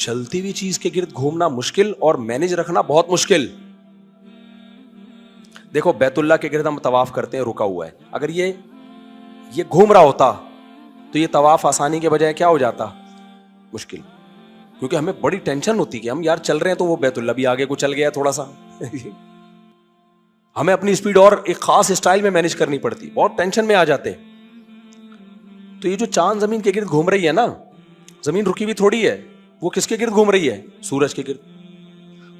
چلتی ہوئی چیز کے گرد گھومنا مشکل اور مینج رکھنا بہت مشکل. دیکھو بیت اللہ کے گرد ہم طواف کرتے ہیں, رکا ہوا ہے, اگر یہ گھوم رہا ہوتا تو یہ طواف آسانی کے بجائے کیا ہو جاتا, مشکل. کیونکہ ہمیں بڑی ٹینشن ہوتی کہ ہم یار چل رہے ہیں تو وہ بیت اللہ بھی آگے کو چل گیا تھوڑا سا. ہمیں اپنی اسپیڈ اور ایک خاص اسٹائل میں مینج کرنی پڑتی, بہت ٹینشن میں آ جاتے. تو یہ جو چاند زمین کے گرد گھوم رہی ہے نا, زمین رکی ہوئی تھوڑی ہے, وہ کس کے گرد گھوم رہی ہے, سورج کے گرد.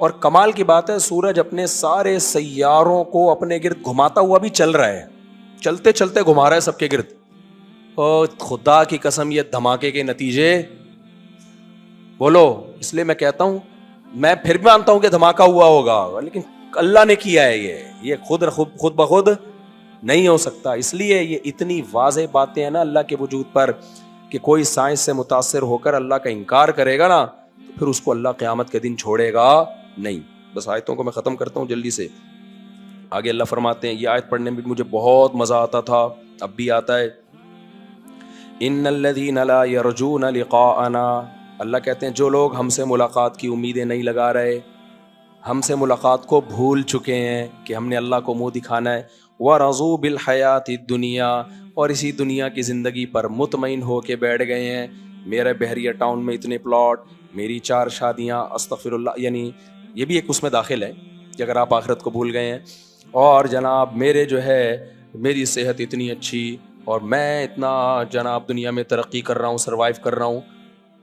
اور کمال کی بات ہے سورج اپنے سارے سیاروں کو اپنے گرد گھماتا ہوا بھی چل رہا ہے, چلتے چلتے گھما رہا ہے سب کے گرد. اور خدا کی قسم یہ دھماکے کے نتیجے بولو, اس لیے میں کہتا ہوں, میں پھر بھی مانتا ہوں کہ دھماکہ ہوا ہوگا, لیکن اللہ نے کیا ہے, یہ خود بخود نہیں ہو سکتا. اس لیے یہ اتنی واضح باتیں ہیں نا اللہ کے وجود پر کہ کوئی سائنس سے متاثر ہو کر اللہ کا انکار کرے گا نا تو پھر اس کو اللہ قیامت کے دن چھوڑے گا نہیں. بس آیتوں کو میں ختم کرتا ہوں جلدی سے. آگے اللہ فرماتے ہیں, یہ آیت پڑھنے میں مجھے بہت مزہ آتا تھا, اب بھی آتا ہے. ان الذین لا یرجون لقاءنا, اللہ کہتے ہیں جو لوگ ہم سے ملاقات کی امیدیں نہیں لگا رہے, ہم سے ملاقات کو بھول چکے ہیں کہ ہم نے اللہ کو منہ دکھانا ہے. وَرَضُوا بِالْحَيَاةِ الدُّنْيَا, اور اسی دنیا کی زندگی پر مطمئن ہو کے بیٹھ گئے ہیں. میرے بحریہ ٹاؤن میں اتنے پلاٹ, میری 4 شادیاں, استغفر اللہ, یعنی یہ بھی ایک اس میں داخل ہے کہ اگر آپ آخرت کو بھول گئے ہیں. اور جناب میرے جو ہے میری صحت اتنی اچھی, اور میں اتنا جناب دنیا میں ترقی کر رہا ہوں, سروائیو کر رہا ہوں.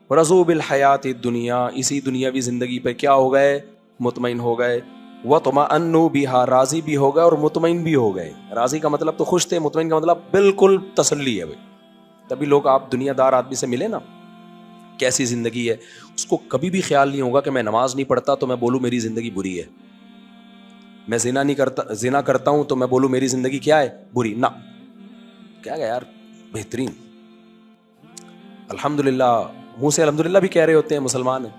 رضوا بالحیات الدنیا, اسی دنیاوی زندگی پہ کیا ہو گئے, مطمئن ہو گئے. وطمأنوا بها, راضی بھی ہو گئے اور مطمئن بھی ہو گئے. راضی کا مطلب تو خوش تھے, مطمئن کا مطلب بالکل تسلی ہے بھائی. تبھی لوگ آپ دنیا دار آدمی سے ملے نا, کیسی زندگی ہے, اس کو کبھی بھی خیال نہیں ہوگا کہ میں نماز نہیں پڑھتا تو میں بولوں میری زندگی بری ہے, میں زنا کرتا ہوں تو میں بولوں میری زندگی کیا ہے, بری. نہ, کیا گیا یار, بہترین. الحمدللہ, منہ سے الحمدللہ بھی کہہ رہے ہوتے ہیں مسلمان ہیں,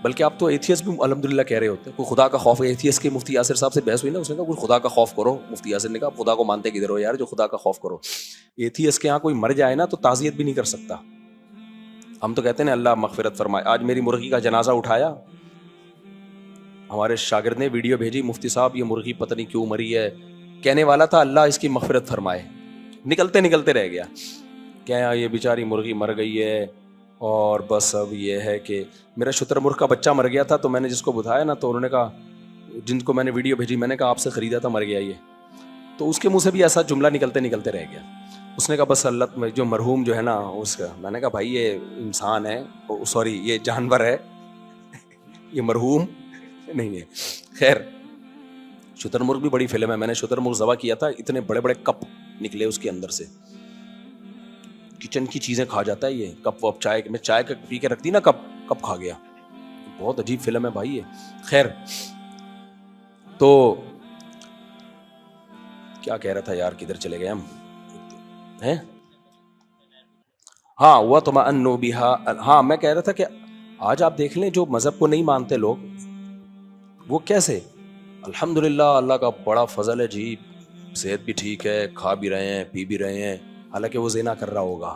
بلکہ آپ تو ایتھیس بھی الحمدللہ کہہ رہے ہوتے ہیں. کوئی خدا کا خوف, ایتھیس کے مفتی یاسر صاحب سے بحث ہوئی نا, اس نے کہا کوئی خدا کا خوف کرو. مفتی یاسر نے کہا خدا کو مانتے کدھر ہو یار جو خدا کا خوف کرو. ایتھیس کے یہاں کوئی مر جائے نا تو تعزیت بھی نہیں کر سکتا. ہم تو کہتے ہیں اللہ مغفرت فرمائے. آج میری مرغی کا جنازہ اٹھایا, ہمارے شاگرد نے ویڈیو بھیجی, مفتی صاحب یہ مرغی پتہ نہیں کیوں مری ہے. کہنے والا تھا اللہ اس کی مغفرت فرمائے, نکلتے نکلتے رہ گیا. کیا یہ بیچاری مرغی مر گئی ہے, اور بس اب یہ ہے کہ میرا شتر مرغ کا بچہ مر گیا تھا, تو میں نے جس کو بتایا نا تو انہوں نے کہا, جن کو میں نے ویڈیو بھیجی, میں نے کہا آپ سے خریدا تھا, مر گیا یہ. تو اس کے منہ سے بھی ایسا جملہ نکلتے نکلتے رہ گیا. اس نے کہا بس اللہ جو مرحوم جو ہے نا اس کا. میں نے کہا بھائی یہ انسان ہے, سوری یہ جانور ہے, یہ مرحوم نہیں ہے. خیر, شتر مرغ بھی بڑی فلم ہے. میں نے شتر مرغ ذبح کیا تھا, اتنے بڑے بڑے کپ نکلے اس کے اندر سے, کچن کی چیزیں کھا جاتا ہے یہ. کپ وپ چائے میں چائے پی کے رکھتی نا, کپ کھا گیا. بہت عجیب فلم ہے بھائی یہ. خیر, تو کیا کہہ رہا تھا یار, کدھر چلے گئے ہم ہیں. ہاں وطمأنوا بها, ہاں میں کہہ رہا تھا کہ آج آپ دیکھ لیں جو مذہب کو نہیں مانتے لوگ, وہ کیسے الحمدللہ اللہ کا بڑا فضل ہے جی, صحت بھی ٹھیک ہے, کھا بھی رہے ہیں, پی بھی رہے ہیں, حالانکہ وہ زنا کر رہا ہوگا,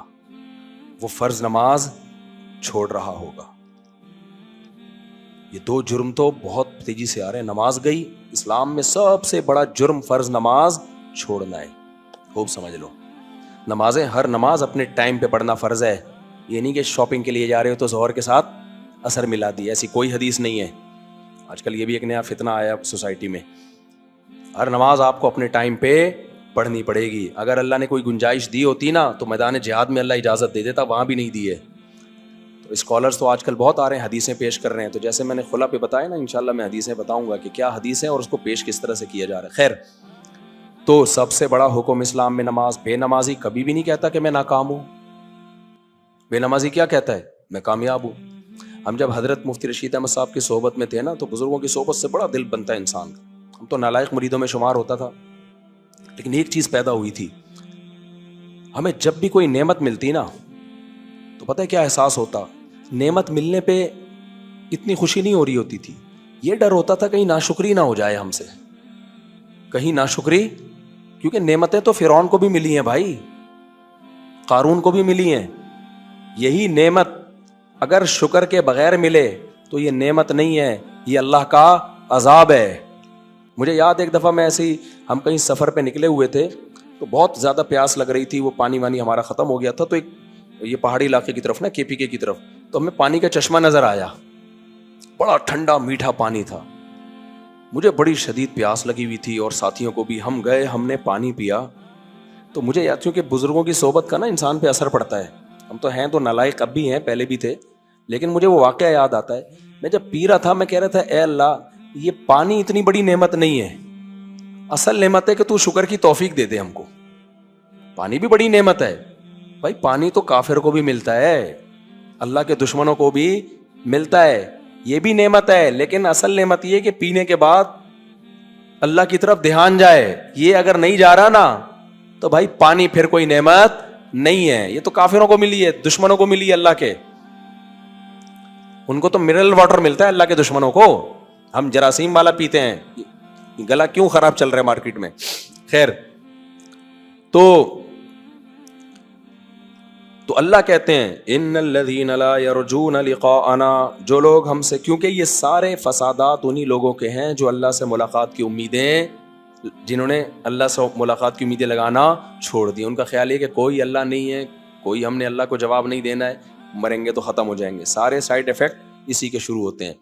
وہ فرض نماز چھوڑ رہا ہوگا. یہ 2 جرم تو بہت تیزی سے آ رہے ہیں. نماز گئی, اسلام میں سب سے بڑا جرم فرض نماز چھوڑنا ہے. خوب سمجھ لو, نمازیں ہر نماز اپنے ٹائم پہ پڑھنا فرض ہے. یہ نہیں کہ شاپنگ کے لیے جا رہے ہو تو ظہر کے ساتھ اثر ملا دی, ایسی کوئی حدیث نہیں ہے. آج کل یہ بھی ایک نیا فتنہ آیا سوسائٹی میں. ہر نماز آپ کو اپنے ٹائم پہ پڑھنی پڑے گی. اگر اللہ نے کوئی گنجائش دی ہوتی نا تو میدان جہاد میں اللہ اجازت دے دیتا, وہاں بھی نہیں دی ہے. تو اسکالرز تو آج کل بہت آ رہے ہیں, حدیثیں پیش کر رہے ہیں. تو جیسے میں نے خلا پہ بتایا نا, انشاءاللہ میں حدیثیں بتاؤں گا کہ کیا حدیث ہے اور اس کو پیش کس طرح سے کیا جا رہا ہے. خیر, تو سب سے بڑا حکم اسلام میں نماز. بے نمازی کبھی بھی نہیں کہتا کہ میں ناکام ہوں. بے نمازی کیا کہتا ہے, میں کامیاب ہوں. ہم جب حضرت مفتی رشید احمد صاحب کی صحبت میں تھے نا, تو بزرگوں کی صحبت سے بڑا دل بنتا ہے انسان کا. ہم تو نالائق مریدوں میں شمار ہوتا تھا, لیکن ایک چیز پیدا ہوئی تھی, ہمیں جب بھی کوئی نعمت ملتی نا تو پتہ ہے کیا احساس ہوتا. نعمت ملنے پہ اتنی خوشی نہیں ہو رہی ہوتی تھی, یہ ڈر ہوتا تھا کہیں ناشکری نہ ہو جائے ہم سے, کہیں ناشکری. کیونکہ نعمتیں تو فرعون کو بھی ملی ہیں بھائی, قارون کو بھی ملی ہیں. یہی نعمت اگر شکر کے بغیر ملے تو یہ نعمت نہیں ہے, یہ اللہ کا عذاب ہے. مجھے یاد ایک دفعہ میں ایسے ہی, ہم کہیں سفر پہ نکلے ہوئے تھے تو بہت زیادہ پیاس لگ رہی تھی, وہ پانی وانی ہمارا ختم ہو گیا تھا, تو ایک یہ پہاڑی علاقے کی طرف نا, KPK کی طرف, تو ہمیں پانی کا چشمہ نظر آیا, بڑا ٹھنڈا میٹھا پانی تھا. مجھے بڑی شدید پیاس لگی ہوئی تھی اور ساتھیوں کو بھی. ہم گئے, ہم نے پانی پیا, تو مجھے یاد, کیونکہ بزرگوں کی صحبت کا نا انسان پہ اثر پڑتا ہے. ہم تو ہیں تو نالائق اب بھی ہیں, پہلے بھی تھے, لیکن مجھے وہ واقعہ یاد آتا ہے. میں جب پی رہا تھا میں کہہ رہا تھا اے اللہ یہ پانی اتنی بڑی نعمت نہیں ہے, اصل نعمت ہے کہ تو شکر کی توفیق دے دے ہم کو. پانی بھی بڑی نعمت ہے بھائی, پانی تو کافر کو بھی ملتا ہے, اللہ کے دشمنوں کو بھی ملتا ہے, یہ بھی نعمت ہے. لیکن اصل نعمت یہ کہ پینے کے بعد اللہ کی طرف دھیان جائے. یہ اگر نہیں جا رہا نا تو بھائی پانی پھر کوئی نعمت نہیں ہے. یہ تو کافروں کو ملی ہے, دشمنوں کو ملی ہے اللہ کے. ان کو تو منرل واٹر ملتا ہے اللہ کے دشمنوں کو, ہم جراثیم والا پیتے ہیں. گلا کیوں خراب چل رہا ہے مارکیٹ میں. خیر, تو اللہ کہتے ہیں ان الذین لا یرجون لقاءنا, جو لوگ ہم سے, کیونکہ یہ سارے فسادات انہی لوگوں کے ہیں جو اللہ سے ملاقات کی امیدیں, جنہوں نے اللہ سے ملاقات کی امیدیں لگانا چھوڑ دی. ان کا خیال ہے کہ کوئی اللہ نہیں ہے, کوئی ہم نے اللہ کو جواب نہیں دینا ہے, مریں گے تو ختم ہو جائیں گے. سارے سائیڈ ایفیکٹ اسی کے شروع ہوتے ہیں.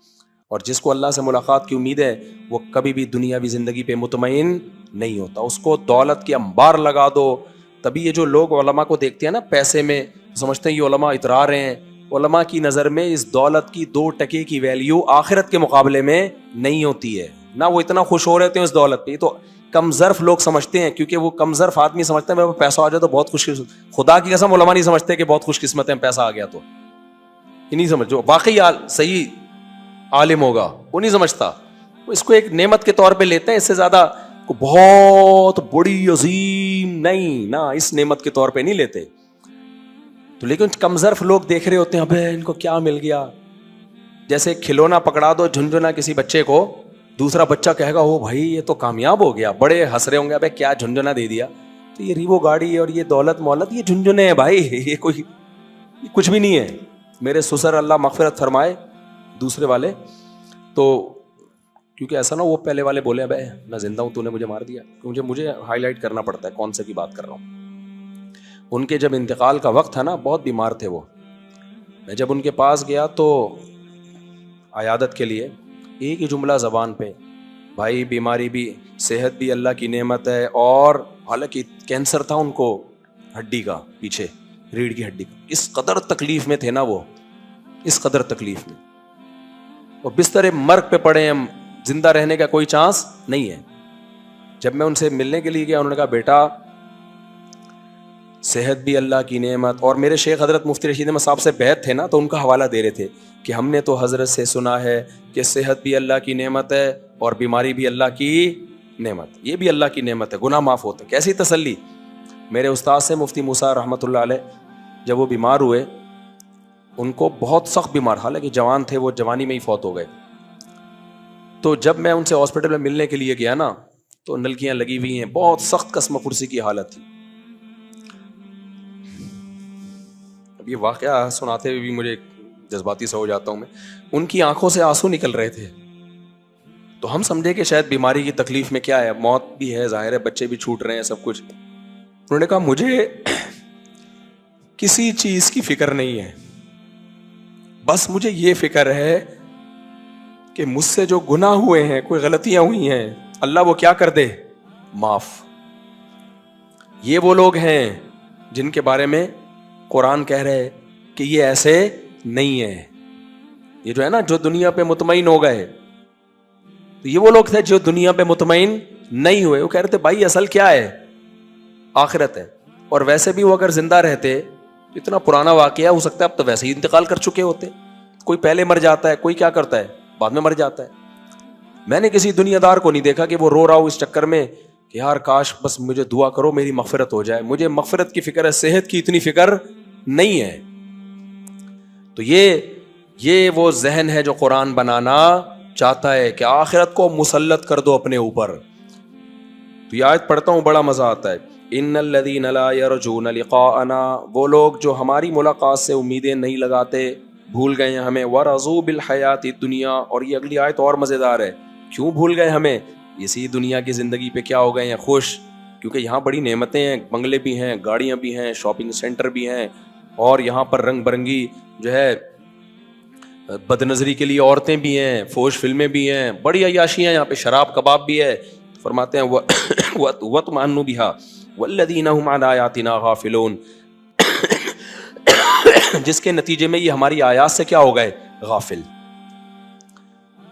اور جس کو اللہ سے ملاقات کی امید ہے وہ کبھی بھی دنیاوی زندگی پہ مطمئن نہیں ہوتا. اس کو دولت کی انبار لگا دو. تبھی یہ جو لوگ علماء کو دیکھتے ہیں نا پیسے میں, سمجھتے ہیں یہ علماء اترا رہے ہیں. علماء کی نظر میں اس دولت کی 2 ٹکے کی ویلیو آخرت کے مقابلے میں نہیں ہوتی ہے. نہ وہ اتنا خوش ہو رہے ہیں اس دولت پہ. یہ تو کم ظرف لوگ سمجھتے ہیں, کیونکہ وہ کم ظرف آدمی سمجھتے ہیں میرے پاس پیسہ آ جائے تو بہت خوش. خدا کی قسم علماء نہیں سمجھتے کہ بہت خوش قسمت ہے پیسہ آ گیا تو. یہ نہیں سمجھ, جو واقعی صحیح عالم ہوگا وہ نہیں سمجھتا. وہ اس کو ایک نعمت کے طور پہ لیتے ہیں, اس سے زیادہ کو بہت بڑی عظیم نہیں, نہ اس نعمت کے طور پہ نہیں لیتے. تو لیکن کم ظرف لوگ دیکھ رہے ہوتے ہیں ابے ان کو کیا مل گیا. جیسے کھلونا پکڑا دو جھنجھنا کسی بچے کو, دوسرا بچہ کہے گا او بھائی یہ تو کامیاب ہو گیا, بڑے ہنس رہے ہوں گے ابے کیا جھنجھنا دے دیا. تو یہ ریوو گاڑی اور یہ دولت مولت یہ جھنجھنے ہیں بھائی, یہ کوئی کچھ بھی نہیں ہے. میرے سسر اللہ مغفرت فرمائے دوسرے والے, تو کیونکہ ایسا نہ وہ پہلے والے بولے ابے میں زندہ ہوں تو نے مجھے مار دیا, کیونکہ مجھے ہائی لائٹ کرنا پڑتا ہے کون سے کی بات کر رہا ہوں. ان کے جب انتقال کا وقت تھا نا, بہت بیمار تھے وہ. میں جب ان کے پاس گیا تو عیادت کے لیے, ایک ہی جملہ زبان پہ, بھائی بیماری بھی, صحت بھی اللہ کی نعمت ہے. اور حالانکہ کینسر تھا ان کو ہڈی کا, پیچھے ریڑھ کی ہڈی کا. اس قدر تکلیف میں تھے نا وہ, اس قدر تکلیف میں, اور بستر مرگ پہ پڑے ہیں, زندہ رہنے کا کوئی چانس نہیں ہے. جب میں ان سے ملنے کے لیے گیا, انہوں نے کہا بیٹا صحت بھی اللہ کی نعمت. اور میرے شیخ حضرت مفتی رشید احمد صاحب سے بیعت تھے نا, تو ان کا حوالہ دے رہے تھے کہ ہم نے تو حضرت سے سنا ہے کہ صحت بھی اللہ کی نعمت ہے اور بیماری بھی اللہ کی نعمت, یہ بھی اللہ کی نعمت ہے, گناہ معاف ہوتے. کیسی تسلی. میرے استاد سے مفتی موسیٰ رحمۃ اللہ علیہ, جب وہ بیمار ہوئے, ان کو بہت سخت بیمار, حالانکہ جوان تھے, وہ جوانی میں ہی فوت ہو گئے. تو جب میں ان سے ہاسپٹل میں ملنے کے لیے گیا نا, تو نلکیاں لگی ہوئی ہیں, بہت سخت قسم پرسی کی حالت تھی. اب یہ واقعہ سناتے ہوئے بھی مجھے جذباتی سا ہو جاتا ہوں میں. ان کی آنکھوں سے آنسو نکل رہے تھے, تو ہم سمجھے کہ شاید بیماری کی تکلیف میں کیا ہے, موت بھی ہے ظاہر ہے, بچے بھی چھوٹ رہے ہیں, سب کچھ. انہوں نے کہا مجھے کسی چیز کی فکر نہیں ہے, بس مجھے یہ فکر ہے کہ مجھ سے جو گناہ ہوئے ہیں, کوئی غلطیاں ہوئی ہیں, اللہ وہ کیا کر دے, معاف. یہ وہ لوگ ہیں جن کے بارے میں قرآن کہہ رہے کہ یہ ایسے نہیں ہے. یہ جو ہے نا جو دنیا پہ مطمئن ہو گئے, تو یہ وہ لوگ تھے جو دنیا پہ مطمئن نہیں ہوئے. وہ کہہ رہے تھے بھائی اصل کیا ہے, آخرت ہے. اور ویسے بھی وہ اگر زندہ رہتے, اتنا پرانا واقعہ ہو سکتا ہے اب تو ویسے ہی انتقال کر چکے ہوتے. کوئی پہلے مر جاتا ہے, کوئی کیا کرتا ہے بعد میں مر جاتا ہے. میں نے کسی دنیا دار کو نہیں دیکھا کہ وہ رو رہا ہو اس چکر میں کہ یار کاش بس مجھے دعا کرو میری مغفرت ہو جائے. مجھے مغفرت کی فکر ہے, صحت کی اتنی فکر نہیں ہے. تو یہ وہ ذہن ہے جو قرآن بنانا چاہتا ہے کہ آخرت کو مسلط کر دو اپنے اوپر. تو یہ آیت پڑھتا ہوں بڑا مزہ آتا ہے. ان الذین لا یرجون لقاءنا, وہ لوگ جو ہماری ملاقات سے امیدیں نہیں لگاتے, بھول گئے ہیں ہمیں. وَرَضُوا بِالْحَيَاةِ الدُّنْيَا, اور یہ اگلی آیت اور مزیدار ہے. کیوں بھول گئے ہمیں؟ اسی دنیا کی زندگی پہ کیا ہو گئے ہیں خوش, کیونکہ یہاں بڑی نعمتیں ہیں, بنگلے بھی ہیں, گاڑیاں بھی ہیں, شاپنگ سینٹر بھی ہیں, اور یہاں پر رنگ برنگی جو ہے بد نظری کے لیے عورتیں بھی ہیں, فوش فلمیں بھی ہیں, بڑی عیاشی ہیں یہاں پہ, شراب کباب بھی ہے. فرماتے ہیں وَاطْمَأَنُّوا بِهَا وَالَّذِينَ هُمْ عَنْ آيَاتِنَا غَافِلُونَ, جس کے نتیجے میں یہ ہماری آیات سے کیا ہو گئے, غافل.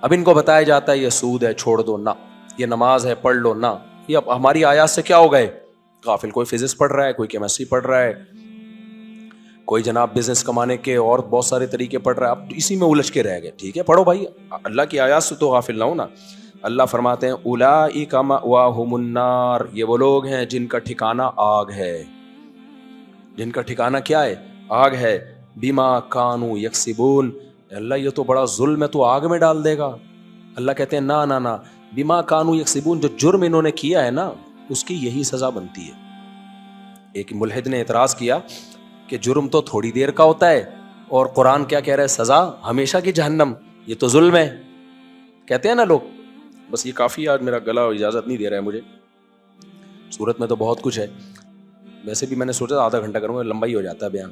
اب ان کو بتایا جاتا ہے یہ سود ہے چھوڑ دو, نہ. یہ نماز ہے پڑھ لو, نہ. یہ اب ہماری آیات سے کیا ہو گئے, غافل. کوئی فزکس پڑھ رہا ہے, کوئی کیمسٹری پڑھ رہا ہے, کوئی جناب بزنس کمانے کے اور بہت سارے طریقے پڑھ رہا ہے, اب اسی میں الجھ کے رہ گئے. ٹھیک ہے پڑھو بھائی, اللہ کی آیات سے تو غافل نہ ہو نا. اللہ فرماتے ہیں اولئک مأواہم النار, یہ وہ لوگ ہیں جن کا ٹھکانہ آگ ہے. جن کا ٹھکانہ کیا ہے, آگ ہے. بما کانوا یکسبون, اللہ یہ تو بڑا ظلم ہے, تو آگ میں ڈال دے گا. اللہ کہتے ہیں نا نا نا, بما کانوا یکسبون, جو جرم انہوں نے کیا ہے نا اس کی یہی سزا بنتی ہے. ایک ملحد نے اعتراض کیا کہ جرم تو تھوڑی دیر کا ہوتا ہے, اور قرآن کیا کہہ رہا ہے, سزا ہمیشہ کی جہنم, یہ تو ظلم ہے. کہتے ہیں نا لوگ. بس یہ کافی, آج میرا گلا اجازت نہیں دے رہا ہے مجھے, صورت میں تو بہت کچھ ہے, ویسے بھی میں نے سوچا آدھا گھنٹہ کروں گا, لمبا ہی ہو جاتا ہے بیان.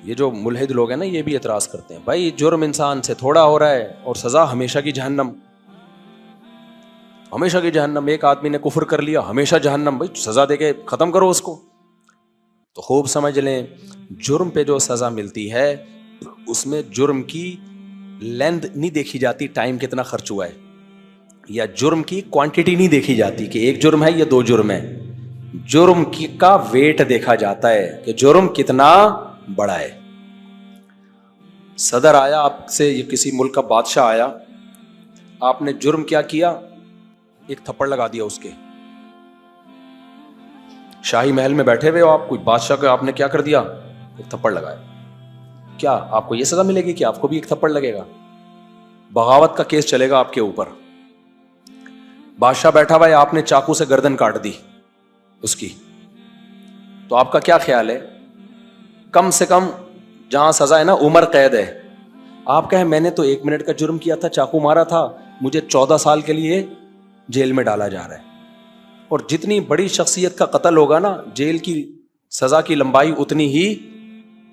یہ جو ملحد لوگ ہیں نا یہ بھی اعتراض کرتے ہیں, بھائی جرم انسان سے تھوڑا ہو رہا ہے اور سزا ہمیشہ کی جہنم. ہمیشہ کی جہنم, ایک آدمی نے کفر کر لیا ہمیشہ جہنم, بھائی سزا دے کے ختم کرو اس کو. تو خوب سمجھ لیں, جرم پہ جو سزا ملتی ہے اس میں جرم کی لینتھ نہیں دیکھی جاتی, ٹائم کتنا خرچ ہوا ہے, یا جرم کی کوانٹٹی نہیں دیکھی جاتی کہ ایک جرم ہے یا دو جرم ہے. جرم کا ویٹ دیکھا جاتا ہے کہ جرم کتنا بڑا ہے. صدر آیا آپ سے, یہ کسی ملک کا بادشاہ آیا, آپ نے جرم کیا کیا, ایک تھپڑ لگا دیا اس کے. شاہی محل میں بیٹھے ہوئے ہو آپ, کوئی بادشاہ کو آپ نے کیا کر دیا, ایک تھپڑ لگایا. کیا آپ کو یہ سزا ملے گی کہ آپ کو بھی ایک تھپڑ لگے گا؟ بغاوت کا کیس چلے گا آپ کے اوپر. بادشاہ بیٹھا ہوا ہے, آپ نے چاقو سے گردن کاٹ دی اس کی, تو آپ کا کیا خیال ہے؟ کم سے کم جہاں سزا ہے نا عمر قید ہے. آپ کہیں میں نے تو 1 منٹ کا جرم کیا تھا, چاقو مارا تھا, مجھے 14 سال کے لیے جیل میں ڈالا جا رہا ہے. اور جتنی بڑی شخصیت کا قتل ہوگا نا, جیل کی سزا کی لمبائی اتنی ہی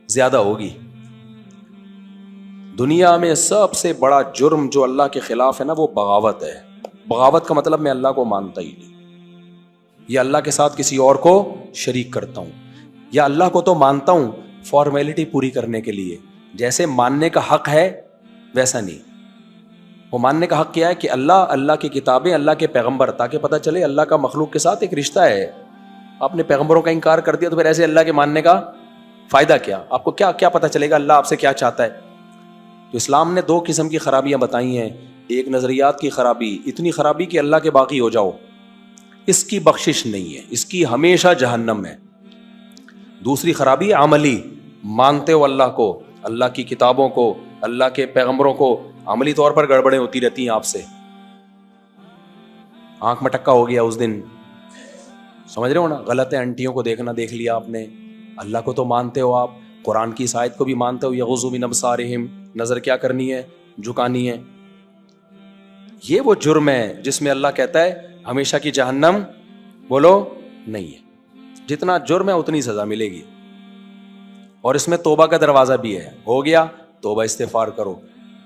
زیادہ ہوگی. دنیا میں سب سے بڑا جرم جو اللہ کے خلاف ہے نا وہ بغاوت ہے. بغاوت کا مطلب میں اللہ کو مانتا ہی نہیں, یا اللہ کے ساتھ کسی اور کو شریک کرتا ہوں, یا اللہ کو تو مانتا ہوں فارمیلٹی پوری کرنے کے لیے, جیسے ماننے کا حق ہے ویسا نہیں. وہ ماننے کا حق کیا ہے کہ اللہ, اللہ کی کتابیں, اللہ کے پیغمبر, تاکہ پتہ چلے اللہ کا مخلوق کے ساتھ ایک رشتہ ہے. آپ نے پیغمبروں کا انکار کر دیا تو پھر ایسے اللہ کے ماننے کا فائدہ کیا؟ آپ کو کیا پتہ چلے گا اللہ آپ سے کیا چاہتا ہے؟ تو اسلام نے 2 قسم کی خرابیاں بتائی ہیں. ایک نظریات کی خرابی, اتنی خرابی کہ اللہ کے باقی ہو جاؤ, اس کی بخشش نہیں ہے, اس کی ہمیشہ جہنم ہے. دوسری خرابی عملی, مانتے ہو اللہ کو, اللہ کی کتابوں کو, اللہ کے پیغمبروں کو, عملی طور پر گڑبڑیں ہوتی رہتی ہیں آپ سے. آنکھ میں ٹکا ہو گیا اس دن, سمجھ رہے ہو نا, غلط ہے انٹیوں کو دیکھنا, دیکھ لیا آپ نے. اللہ کو تو مانتے ہو آپ, قرآن کی اس آیت کو بھی مانتے ہو, یغضوا من ابصارہم, نظر کیا کرنی ہے, جھکانی ہے. یہ وہ جرم ہے جس میں اللہ کہتا ہے ہمیشہ کی جہنم, بولو نہیں ہے. جتنا جرم ہے اتنی سزا ملے گی. اور اس میں توبہ کا دروازہ بھی ہے, ہو گیا توبہ استغفار کرو.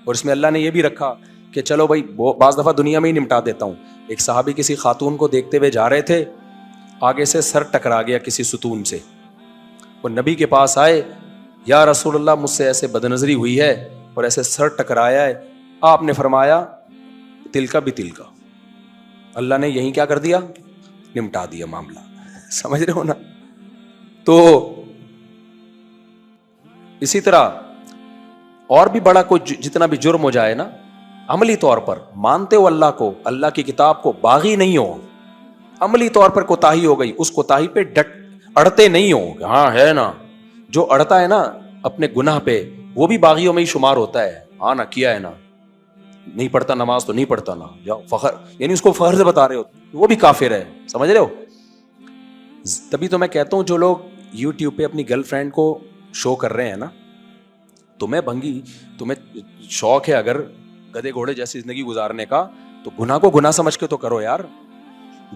اور اس میں اللہ نے یہ بھی رکھا کہ چلو بھائی بعض دفعہ دنیا میں ہی نمٹا دیتا ہوں. ایک صحابی کسی خاتون کو دیکھتے ہوئے جا رہے تھے, آگے سے سر ٹکرا گیا کسی ستون سے. وہ نبی کے پاس آئے, یا رسول اللہ مجھ سے ایسے بدنظری ہوئی ہے اور ایسے سر ٹکرایا ہے. آپ نے فرمایا تل کا بھی تل کا. اللہ نے یہیں کیا کر دیا, نمٹا دیا معاملہ. سمجھ رہے ہو نا. تو اسی طرح اور بھی بڑا کوئی جتنا بھی جرم ہو جائے نا, عملی طور پر مانتے ہو اللہ کو, اللہ کی کتاب کو, باغی نہیں ہو, عملی طور پر کوتاہی ہو گئی, اس کوتاہی پہ اڑتے نہیں ہو. ہاں ہے نا, جو اڑتا ہے نا اپنے گناہ پہ وہ بھی باغیوں میں ہی شمار ہوتا ہے. ہاں نا, کیا ہے نا, نہیں پڑھتا نماز تو نہیں پڑھتا نا, جاؤ فخر, یعنی اس کو فخر سے بتا رہے ہو, وہ بھی کافر ہے. سمجھ رہے ہو. تبھی تو میں کہتا ہوں جو لوگ یوٹیوب پہ اپنی گرل فرینڈ کو شو کر رہے ہیں نا, تمہیں بھنگی تمہیں شوق ہے اگر گدے گھوڑے جیسی زندگی گزارنے کا تو گناہ کو گناہ سمجھ کے تو کرو یار.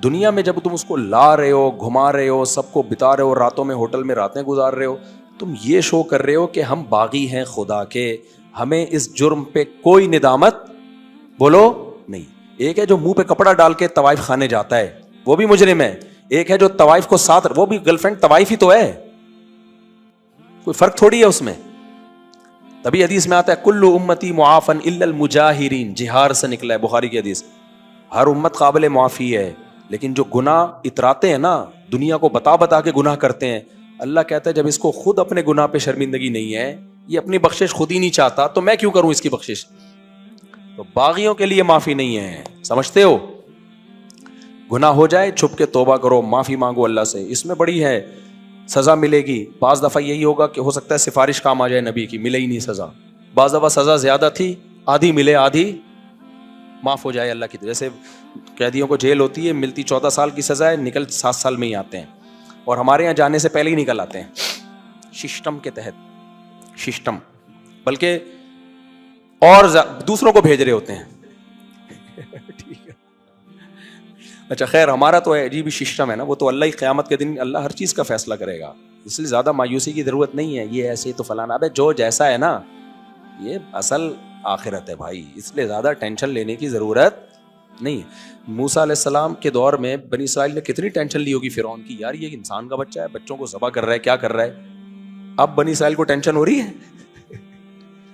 دنیا میں جب تم اس کو لا رہے ہو, گھما رہے ہو, سب کو بتا رہے ہو, راتوں میں ہوٹل میں راتیں گزار رہے ہو, تم یہ شو کر رہے ہو کہ ہم باغی ہیں خدا کے, ہمیں اس جرم پہ کوئی ندامت بولو نہیں. ایک ہے جو منہ پہ کپڑا ڈال کے طوائف خانے جاتا ہے, وہ بھی مجرم ہے. ایک ہے جو طوائف کو ساتھ, وہ بھی گرل فرینڈ طوائف ہی تو ہے, کوئی فرق تھوڑی ہے اس میں. تبھی حدیث میں آتا ہے کل امتی معافن الا المجاہرین, جہار سے نکلا ہے بخاری کی حدیث. ہر امت قابل معافی ہے, لیکن جو گناہ اتراتے ہیں نا, دنیا کو بتا بتا کے گناہ کرتے ہیں, اللہ کہتا ہے جب اس کو خود اپنے گناہ پہ شرمندگی نہیں ہے, یہ اپنی بخشش خود ہی نہیں چاہتا, تو میں کیوں کروں اس کی بخشش. تو باغیوں کے لیے معافی نہیں ہے, سمجھتے ہو. گناہ ہو جائے چھپ کے توبہ کرو, معافی مانگو اللہ سے, اس میں بڑی ہے سزا ملے گی. بعض دفعہ یہی ہوگا کہ ہو سکتا ہے سفارش کام آ جائے نبی کی, ملے ہی نہیں سزا. بعض دفعہ سزا زیادہ تھی, آدھی ملے, آدھی معاف ہو جائے اللہ کی. جیسے قیدیوں کو جیل ہوتی ہے, ملتی 14 سال کی سزا ہے, نکل 7 سال میں ہی آتے ہیں, اور ہمارے یہاں جانے سے پہلے ہی نکل آتے ہیں سسٹم کے تحت. سسٹم بلکہ اور دوسروں کو بھیج رہے ہوتے ہیں. ٹھیک ہے, اچھا خیر, ہمارا تو عجیب ہی سسٹم ہے نا, وہ تو اللہ ہی قیامت کے دن اللہ ہر چیز کا فیصلہ کرے گا, اس لیے زیادہ مایوسی کی ضرورت نہیں ہے. یہ ایسے تو فلانا, ابے جو جیسا ہے نا, یہ اصل آخرت ہے بھائی, اس لیے زیادہ ٹینشن لینے کی ضرورت نہیں ہے. موسیٰ علیہ السلام کے دور میں بنی اسرائیل نے کتنی ٹینشن لی ہوگی فرعون کی, یار یہ انسان کا بچہ ہے, بچوں کو ذبح کر رہا ہے, کیا کر رہا ہے. اب بنی اسرائیل کو ٹینشن ہو رہی ہے.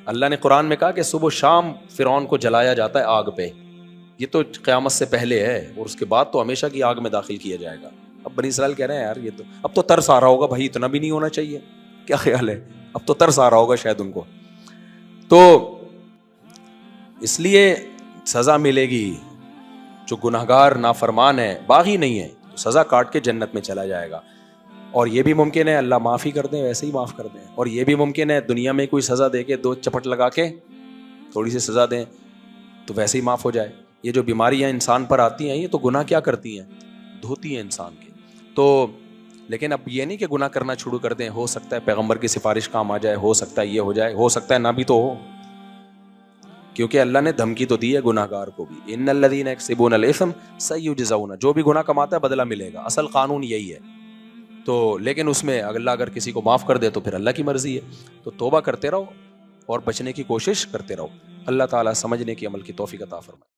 اللہ نے قرآن میں کہا کہ صبح و شام فرعون کو جلایا جاتا ہے آگ پہ. یہ تو قیامت سے پہلے ہے, اور اس کے بعد تو ہمیشہ کی آگ میں داخل کیا جائے گا. اب بنی اسرائیل کہہ رہے ہیں یار یہ تو اب تو ترس آ رہا ہوگا بھائی, اتنا بھی نہیں ہونا چاہیے, کیا خیال ہے, اب تو ترس آ رہا ہوگا شاید ان کو. تو اس لیے سزا ملے گی. جو گناہگار نافرمان ہے, باغی نہیں ہے, تو سزا کاٹ کے جنت میں چلا جائے گا. اور یہ بھی ممکن ہے اللہ معافی کر دیں, ویسے ہی معاف کر دیں. اور یہ بھی ممکن ہے دنیا میں کوئی سزا دے کے 2 چپٹ لگا کے تھوڑی سی سزا دیں تو ویسے ہی معاف ہو جائے. یہ جو بیماریاں انسان پر آتی ہیں, یہ تو گناہ کیا کرتی ہیں, دھوتی ہیں انسان کے. تو لیکن اب یہ نہیں کہ گناہ کرنا شروع کر دیں, ہو سکتا ہے پیغمبر کی سفارش کام آ جائے, ہو سکتا ہے یہ ہو جائے, ہو سکتا ہے نہ بھی تو ہو, کیونکہ اللہ نے دھمکی تو دی ہے گناہگار کو بھی, ان الذین یکسبون الاثم سیجزون, جو بھی گناہ کماتا ہے بدلہ ملے گا. اصل قانون یہی ہے. تو لیکن اس میں اللہ اگر کسی کو معاف کر دے تو پھر اللہ کی مرضی ہے. تو توبہ کرتے رہو اور بچنے کی کوشش کرتے رہو. اللہ تعالیٰ سمجھنے کی عمل کی توفیق عطا فرمائے.